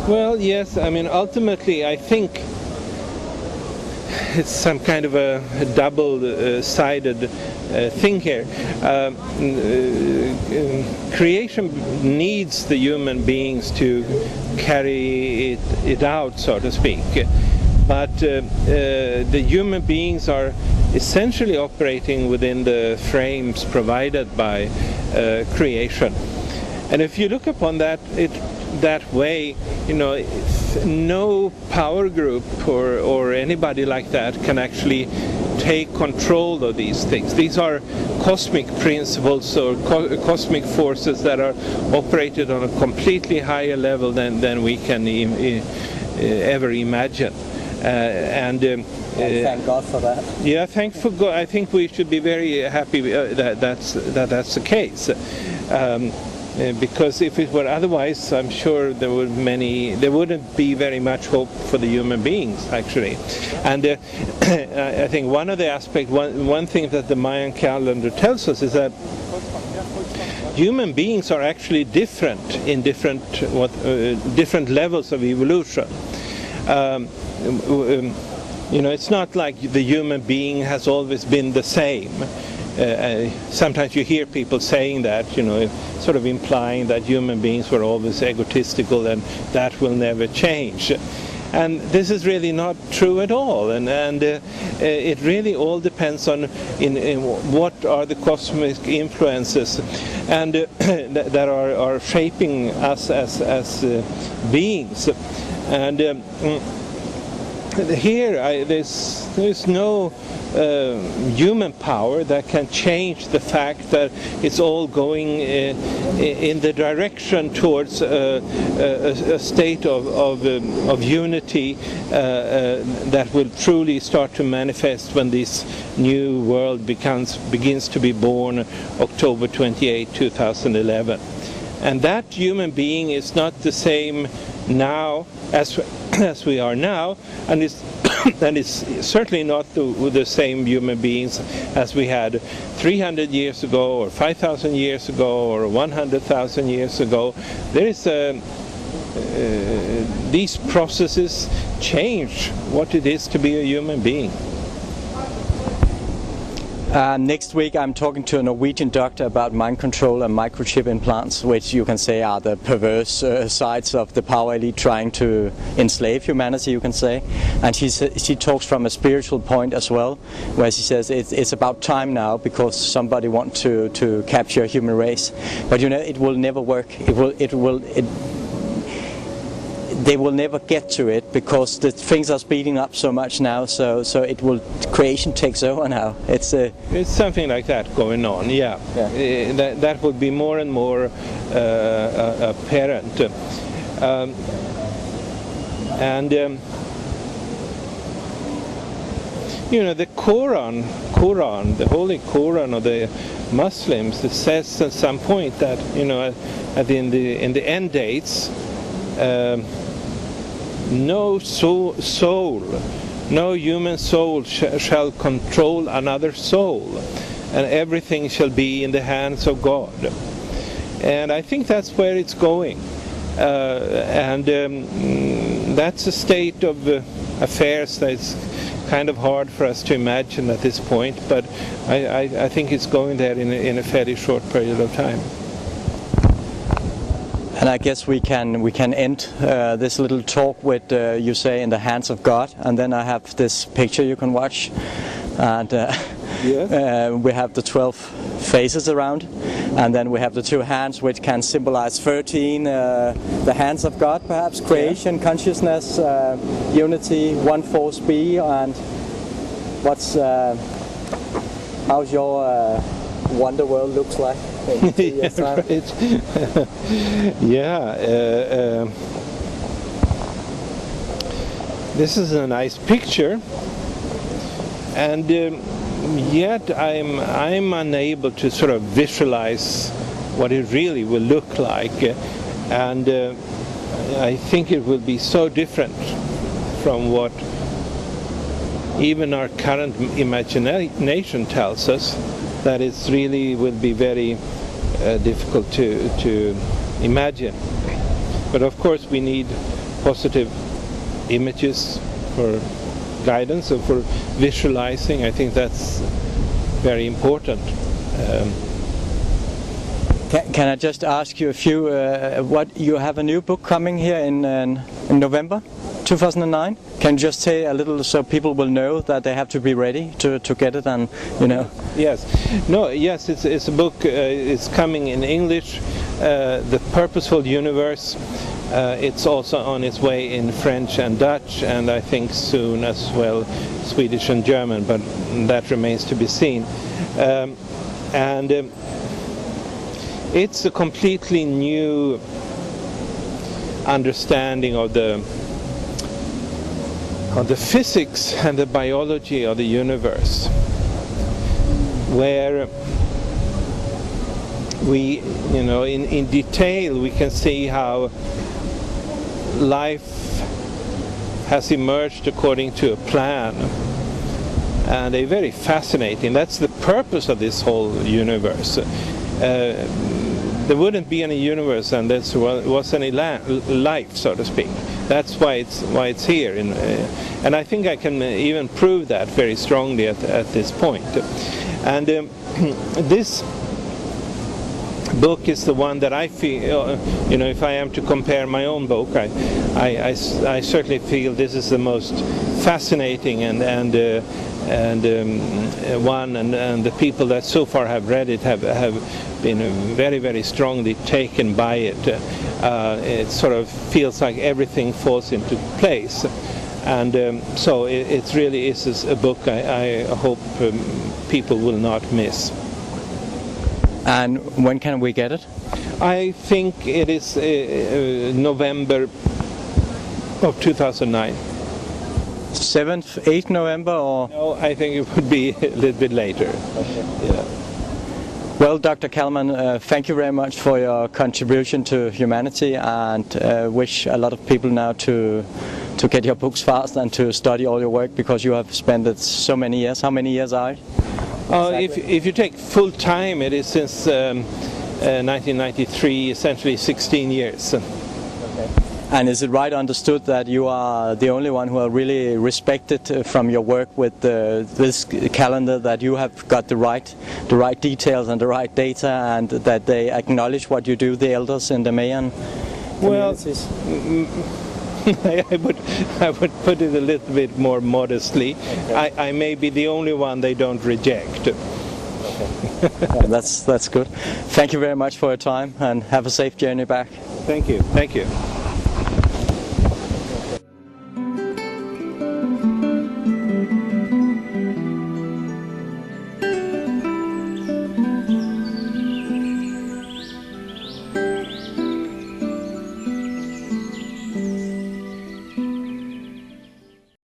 Well, yes, I mean, ultimately, I think it's some kind of a double-sided thing here. Creation needs the human beings to carry it out, so to speak. But the human beings are essentially operating within the frames provided by creation. And if you look upon that way, you know, no power group or anybody like that can actually take control of these things. These are cosmic principles or cosmic forces that are operated on a completely higher level than we can ever imagine. And thank God for that. Yeah, thank for God. I think we should be very happy that that's the case. Because if it were otherwise, I'm sure there wouldn't be very much hope for the human beings, actually. And I think one of the aspects, one thing that the Mayan calendar tells us is that human beings are actually different in different levels of evolution. You know, it's not like the human being has always been the same. Sometimes you hear people saying that, you know, sort of implying that human beings were always egotistical and that will never change. And this is really not true at all. And it really all depends on in what are the cosmic influences and that are shaping us as beings. And here there's no human power that can change the fact that it's all going in the direction towards a state of unity that will truly start to manifest when this new world begins to be born October 28, 2011. And that human being is not the same now as we are now, and it's certainly not the same human beings as we had 300 years ago, or 5,000 years ago, or 100,000 years ago. There is these processes change what it is to be a human being. Next week I'm talking to a Norwegian doctor about mind control and microchip implants, which you can say are the perverse sides of the power elite trying to enslave humanity, you can say. And she talks from a spiritual point as well, where she says it's about time now because somebody wants to capture a human race. But you know, it will never work. They will never get to it because the things are speeding up so much now. So creation takes over now. It's something like that going on. Yeah. That would be more and more apparent. You know, the Quran, the Holy Quran of the Muslims, it says at some point that, you know, in the end dates, no human soul shall control another soul, and everything shall be in the hands of God. And I think that's where it's going. That's a state of affairs that's kind of hard for us to imagine at this point, but I think it's going there in a fairly short period of time. And I guess we can end this little talk with you say in the hands of God, and then I have this picture you can watch, and we have the 12 faces around, and then we have the two hands which can symbolize 13, the hands of God perhaps, creation, consciousness, unity, one force be, and what's how's your wonder world looks like? This is a nice picture, and yet I'm unable to sort of visualize what it really will look like, and I think it will be so different from what even our current imagination tells us, that it really will be very difficult to imagine. But of course we need positive images for guidance or for visualizing. I think that's very important. Can I just ask you a few? What you have a new book coming here in November 2009? Can you just say a little so people will know that they have to be ready to get it, and you know? Yes, it's a book. It's coming in English. The Purposeful Universe. It's also on its way in French and Dutch, and I think soon as well Swedish and German, but that remains to be seen. It's a completely new understanding of the physics and the biology of the universe, where we, in detail we can see how life has emerged according to a plan, and a very fascinating, that's the purpose of this whole universe. There wouldn't be any universe unless there was any life, so to speak. That's why it's here, and I think I can even prove that very strongly at this point. And this book is the one that I feel, if I am to compare my own book, I certainly feel this is the most fascinating and one, and the people that so far have read it have been very, very strongly taken by it. It sort of feels like everything falls into place, and so it really is a book I hope people will not miss. And when can we get it? I think it is November of 2009. 7th, 8th November, or? No, I think it would be a little bit later. Okay. Yeah. Well, Dr. Calleman, thank you very much for your contribution to humanity, and wish a lot of people now to get your books fast and to study all your work, because you have spent it so many years. How many years are it? Exactly. If you take full time, it is since 1993, essentially 16 years. Okay. And is it right understood that you are the only one who are really respected from your work with this calendar, that you have got the right details and the right data, and that they acknowledge what you do, the elders in the Mayan communities? Well, I would put it a little bit more modestly. Okay. I may be the only one they don't reject. Okay. Yeah, that's good. Thank you very much for your time, and have a safe journey back. Thank you.